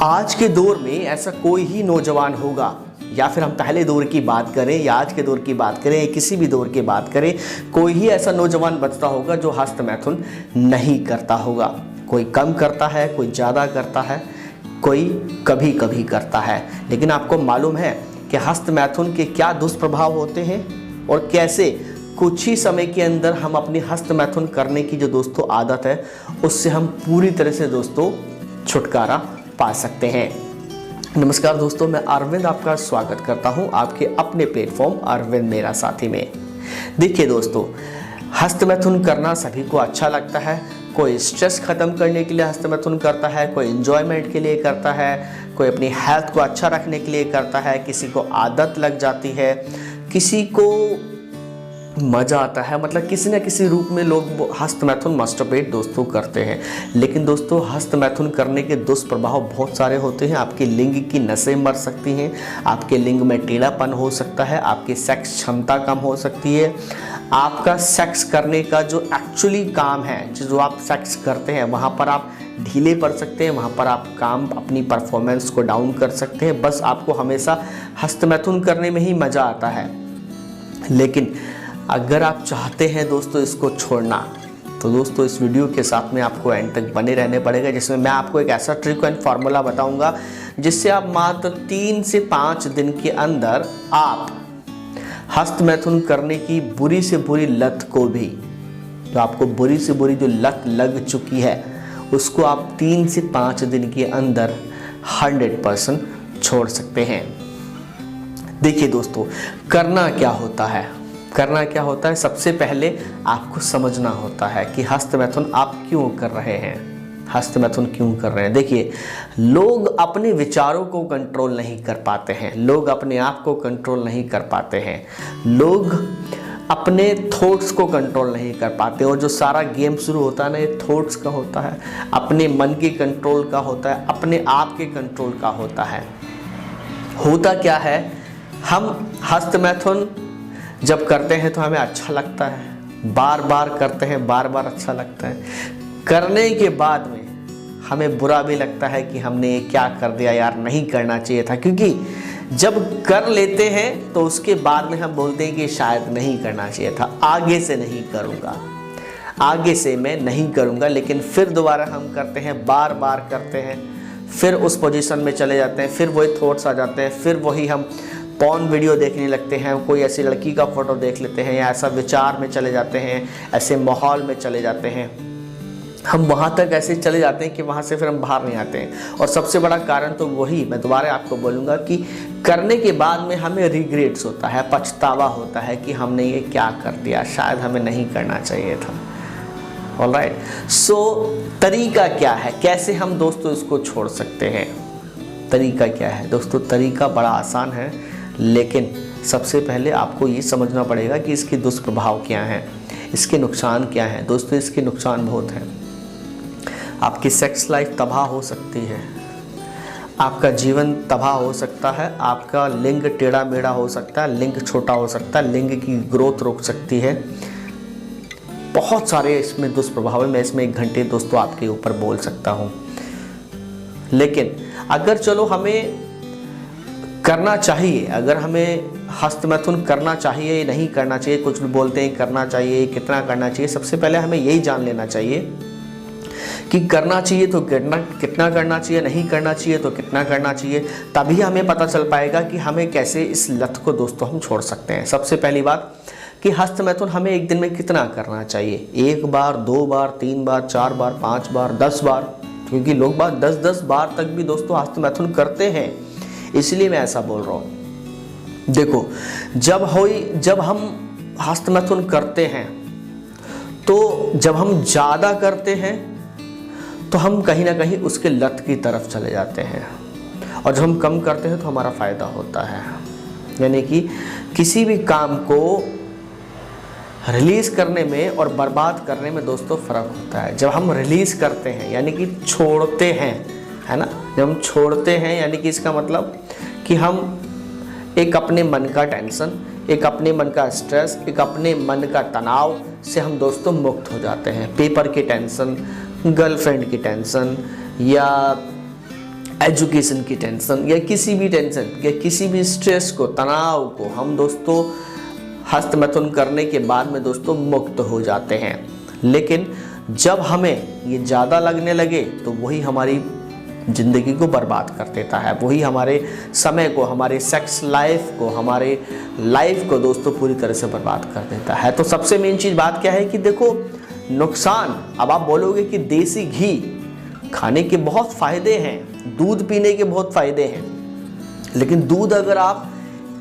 आज के दौर में ऐसा कोई ही नौजवान होगा, या फिर हम पहले दौर की बात करें या आज के दौर की बात करें या किसी भी दौर की बात करें, कोई ही ऐसा नौजवान बचता होगा जो हस्त मैथुन नहीं करता होगा। कोई कम करता है, कोई ज़्यादा करता है, कोई कभी कभी करता है। लेकिन आपको मालूम है कि हस्त मैथुन के क्या दुष्प्रभाव होते हैं और कैसे कुछ ही समय के अंदर हम अपनी हस्त मैथुन करने की जो दोस्तों आदत है उससे हम पूरी तरह से दोस्तों छुटकारा पा सकते हैं। नमस्कार दोस्तों, मैं अरविंद आपका स्वागत करता हूं आपके अपने प्लेटफॉर्म अरविंद मेरा साथी में। देखिए दोस्तों, हस्त मैथुन करना सभी को अच्छा लगता है। कोई स्ट्रेस खत्म करने के लिए हस्त मैथुन करता है, कोई एंजॉयमेंट के लिए करता है, कोई अपनी हेल्थ को अच्छा रखने के लिए करता है, किसी को आदत लग जाती है, किसी को मज़ा आता है। मतलब किसी न किसी रूप में लोग हस्त मैथुन मास्टरबेट दोस्तों करते हैं। लेकिन दोस्तों, हस्त मैथुन करने के दुष्प्रभाव बहुत सारे होते हैं। आपकी लिंग की नसें मर सकती हैं, आपके लिंग में टेढ़ापन हो सकता है, आपकी सेक्स क्षमता कम हो सकती है, आपका सेक्स करने का जो एक्चुअली काम है, जो आप सेक्स करते हैं वहाँ पर आप ढीले पड़ सकते हैं, वहाँ पर आप काम अपनी परफॉर्मेंस को डाउन कर सकते हैं। बस आपको हमेशा हस्त मैथुन करने में ही मज़ा आता है। लेकिन अगर आप चाहते हैं दोस्तों इसको छोड़ना, तो दोस्तों इस वीडियो के साथ में आपको एंड तक बने रहने पड़ेगा, जिसमें मैं आपको एक ऐसा ट्रिक एंड फार्मूला बताऊंगा जिससे आप मात्र 3 से 5 दिन के अंदर आप हस्त मैथुन करने की बुरी से बुरी लत को भी, तो आपको बुरी से बुरी जो लत लग चुकी है उसको आप 3 से 5 दिन के अंदर 100% छोड़ सकते हैं। देखिए दोस्तों, करना क्या होता है, सबसे पहले आपको समझना होता है कि हस्त मैथुन आप क्यों कर रहे हैं, हस्त मैथुन क्यों कर रहे हैं। देखिए, लोग अपने विचारों को कंट्रोल नहीं कर पाते हैं, लोग अपने आप को कंट्रोल नहीं कर पाते हैं, लोग अपने थॉट्स को कंट्रोल नहीं कर पाते। और जो सारा गेम शुरू होता है ना, ये थॉट्स का होता है, अपने मन के कंट्रोल का होता है, अपने आप के कंट्रोल का होता है। होता क्या है, हम हस्त मैथुन जब करते हैं तो हमें अच्छा लगता है, बार बार करते हैं, बार बार अच्छा लगता है। करने के बाद में हमें बुरा भी लगता है कि हमने ये क्या कर दिया यार, नहीं करना चाहिए था। क्योंकि जब कर लेते हैं तो उसके बाद में हम बोलते हैं कि शायद नहीं करना चाहिए था, आगे से नहीं करूँगा, आगे से मैं नहीं करूँगा। लेकिन फिर दोबारा हम करते हैं, बार बार करते हैं, फिर उस पोजीशन में चले जाते हैं, फिर वही थॉट्स आ जाते हैं, फिर वही हम पॉर्न वीडियो देखने लगते हैं, कोई ऐसी लड़की का फोटो देख लेते हैं, या ऐसा विचार में चले जाते हैं, ऐसे माहौल में चले जाते हैं। हम वहाँ तक ऐसे चले जाते हैं कि वहाँ से फिर हम बाहर नहीं आते हैं। और सबसे बड़ा कारण तो वही मैं दोबारा आपको बोलूँगा कि करने के बाद में हमें रिग्रेट्स होता है, पछतावा होता है कि हमने ये क्या कर दिया, शायद हमें नहीं करना चाहिए था। ऑलराइट, सो तरीका क्या है, कैसे हम दोस्तों इसको छोड़ सकते हैं। तरीका क्या है दोस्तों, तरीका बड़ा आसान है, लेकिन सबसे पहले आपको ये समझना पड़ेगा कि इसके दुष्प्रभाव क्या हैं, इसके नुकसान क्या हैं। दोस्तों, इसके नुकसान बहुत हैं। आपकी सेक्स लाइफ तबाह हो सकती है, आपका जीवन तबाह हो सकता है, आपका लिंग टेढ़ा मेढ़ा हो सकता है, लिंग छोटा हो सकता है, लिंग की ग्रोथ रुक सकती है। बहुत सारे इसमें दुष्प्रभाव है, मैं इसमें 1 घंटे दोस्तों आपके ऊपर बोल सकता हूँ। लेकिन अगर चलो हमें करना चाहिए, अगर हमें हस्त मैथुन करना चाहिए या नहीं करना चाहिए, कुछ भी बोलते हैं करना चाहिए, कितना करना चाहिए, सबसे पहले हमें यही जान लेना चाहिए कि करना चाहिए तो कितना करना चाहिए, नहीं करना चाहिए तो कितना करना चाहिए। तभी हमें पता चल पाएगा कि हमें कैसे इस लत को दोस्तों हम छोड़ सकते हैं। सबसे पहली बात कि हस्त मैथुन हमें एक दिन में कितना करना चाहिए, 1 बार, 2 बार, 3 बार, 4 बार, 5 बार, 10 बार, क्योंकि लोग बात 10-10 बार तक भी दोस्तों हस्त मैथुन करते हैं, इसलिए मैं ऐसा बोल रहा हूँ। देखो, जब हम हस्त मैथुन करते हैं तो जब हम ज़्यादा करते हैं तो हम कहीं ना कहीं उसके लत की तरफ चले जाते हैं, और जब हम कम करते हैं तो हमारा फ़ायदा होता है। यानी कि किसी भी काम को रिलीज़ करने में और बर्बाद करने में दोस्तों फ़र्क होता है। जब हम रिलीज़ करते हैं यानी कि छोड़ते हैं, है ना, जब हम छोड़ते हैं यानी कि इसका मतलब कि हम एक अपने मन का टेंशन, एक अपने मन का स्ट्रेस, एक अपने मन का तनाव से हम दोस्तों मुक्त हो जाते हैं। पेपर की टेंशन, गर्लफ्रेंड की टेंशन, या एजुकेशन की टेंशन या किसी भी टेंशन या किसी भी स्ट्रेस को, तनाव को हम दोस्तों हस्त मैथुन करने के बाद में दोस्तों मुक्त हो जाते हैं। लेकिन जब हमें ये ज़्यादा लगने लगे तो वही हमारी ज़िंदगी को बर्बाद कर देता है, वही हमारे समय को, हमारे सेक्स लाइफ को, हमारे लाइफ को दोस्तों पूरी तरह से बर्बाद कर देता है। तो सबसे मेन चीज़ बात क्या है कि देखो नुकसान, अब आप बोलोगे कि देसी घी खाने के बहुत फ़ायदे हैं, दूध पीने के बहुत फ़ायदे हैं, लेकिन दूध अगर आप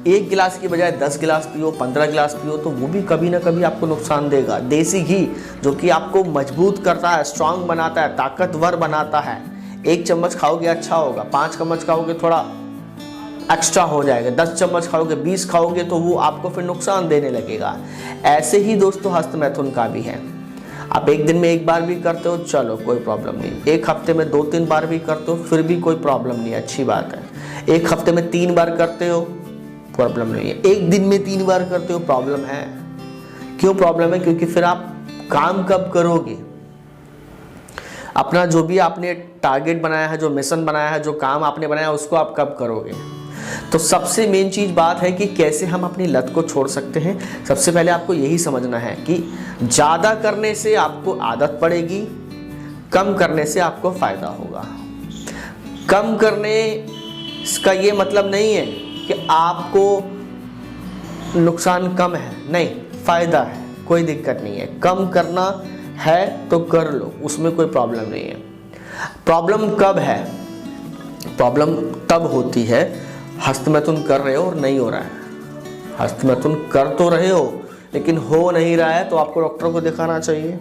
1 गिलास की बजाय 10 गिलास पियो, 15 गिलास पियो तो वो भी कभी ना कभी आपको नुकसान देगा। देसी घी जो कि आपको मजबूत करता है, स्ट्रांग बनाता है, ताकतवर बनाता है, 1 चम्मच खाओगे अच्छा होगा, 5 चम्मच खाओगे थोड़ा एक्स्ट्रा हो जाएगा, 10 चम्मच खाओगे, 20 खाओगे तो वो आपको फिर नुकसान देने लगेगा। ऐसे ही दोस्तों हस्त मैथुन का भी है। आप 1 दिन में 1 बार भी करते हो चलो कोई प्रॉब्लम नहीं, 1 हफ्ते में 2-3 बार भी करते हो फिर भी कोई प्रॉब्लम नहीं, अच्छी बात है। 1 हफ्ते में 3 बार करते हो प्रॉब्लम नहीं है, 1 दिन में 3 बार करते हो प्रॉब्लम है। क्यों प्रॉब्लम है? क्योंकि फिर आप काम कब करोगे, अपना जो भी आपने टारगेट बनाया है, जो मिशन बनाया है, जो काम आपने बनाया है उसको आप कब करोगे। तो सबसे मेन चीज बात है कि कैसे हम अपनी लत को छोड़ सकते हैं। सबसे पहले आपको यही समझना है कि ज़्यादा करने से आपको आदत पड़ेगी, कम करने से आपको फ़ायदा होगा। कम करने का ये मतलब नहीं है कि आपको नुकसान कम है, नहीं, फ़ायदा है, कोई दिक्कत नहीं है। कम करना है तो कर लो, उसमें कोई प्रॉब्लम नहीं है। प्रॉब्लम कब है? प्रॉब्लम तब होती है हस्त मैथुन कर रहे हो और नहीं हो रहा है। हस्त मैथुन कर तो रहे हो लेकिन हो नहीं रहा है तो आपको डॉक्टर को दिखाना चाहिए।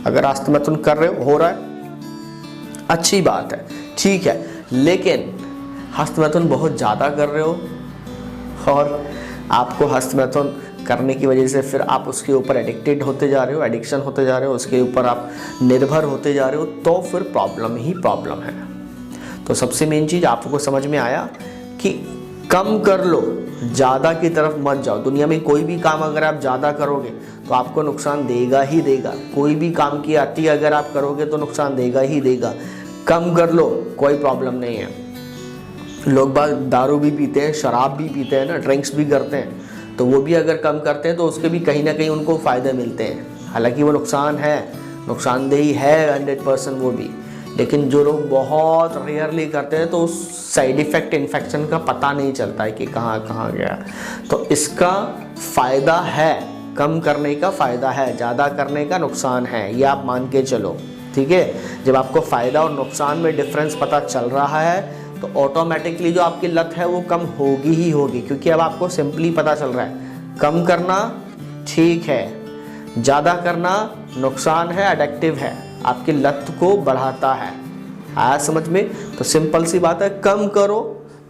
अगर हस्त मैथुन कर रहे हो रहा है अच्छी बात है, ठीक है, लेकिन हस्त मैथुन बहुत ज़्यादा कर रहे हो और आपको हस्त मैथुन करने की वजह से फिर आप उसके ऊपर एडिक्टेड होते जा रहे हो, एडिक्शन होते जा रहे हो, उसके ऊपर आप निर्भर होते जा रहे हो, तो फिर प्रॉब्लम ही प्रॉब्लम है। तो सबसे मेन चीज़ आपको समझ में आया कि कम कर लो, ज़्यादा की तरफ मत जाओ। दुनिया में कोई भी काम अगर आप ज़्यादा करोगे तो आपको नुकसान देगा ही देगा। कोई भी काम की अति अगर आप करोगे तो नुकसान देगा ही देगा। कम कर लो, कोई प्रॉब्लम नहीं है। लोग बाग दारू भी पीते हैं, शराब भी पीते हैं ना, ड्रिंक्स भी करते हैं, तो वो भी अगर कम करते हैं तो उसके भी कहीं ना कहीं उनको फ़ायदे मिलते हैं। हालांकि वो नुकसान है, नुकसानदेही है 100% वो भी, लेकिन जो लोग बहुत रेयरली करते हैं तो उस साइड इफ़ेक्ट इन्फेक्शन का पता नहीं चलता है कि कहाँ कहाँ गया। तो इसका फ़ायदा है, कम करने का फ़ायदा है, ज़्यादा करने का नुकसान है, ये आप मान के चलो, ठीक है। जब आपको फ़ायदा और नुकसान में डिफरेंस पता चल रहा है तो ऑटोमेटिकली जो आपकी लत है वो कम होगी ही होगी, क्योंकि अब आपको सिंपली पता चल रहा है कम करना ठीक है, ज़्यादा करना नुकसान है, एडिक्टिव है, आपकी लत को बढ़ाता है। आया समझ में? तो सिंपल सी बात है, कम करो।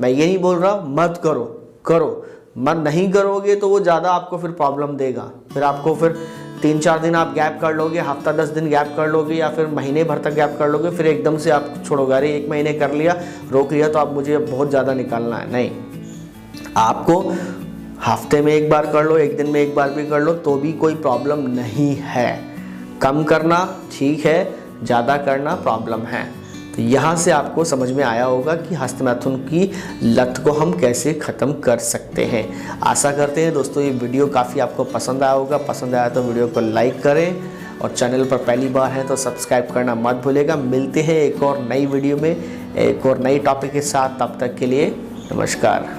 मैं ये नहीं बोल रहा मत करो, करो, मत नहीं करोगे तो वो ज़्यादा आपको फिर प्रॉब्लम देगा। फिर आपको फिर 3-4 दिन आप गैप कर लोगे, हफ्ता 10 दिन गैप कर लोगे, या फिर महीने भर तक गैप कर लोगे, फिर एकदम से आप छोड़ोगे, अरे 1 महीने कर लिया, रोक लिया तो आप मुझे बहुत ज़्यादा निकालना है। नहीं, आपको हफ्ते में 1 बार कर लो, 1 दिन में 1 बार भी कर लो तो भी कोई प्रॉब्लम नहीं है। कम करना ठीक है, ज़्यादा करना प्रॉब्लम है। तो यहाँ से आपको समझ में आया होगा कि हस्त मैथुन की लत को हम कैसे ख़त्म कर सकते हैं। आशा करते हैं दोस्तों ये वीडियो काफ़ी आपको पसंद आया होगा। पसंद आया तो वीडियो को लाइक करें और चैनल पर पहली बार है तो सब्सक्राइब करना मत भूलेगा। मिलते हैं एक और नई वीडियो में एक और नई टॉपिक के साथ, तब तक के लिए नमस्कार।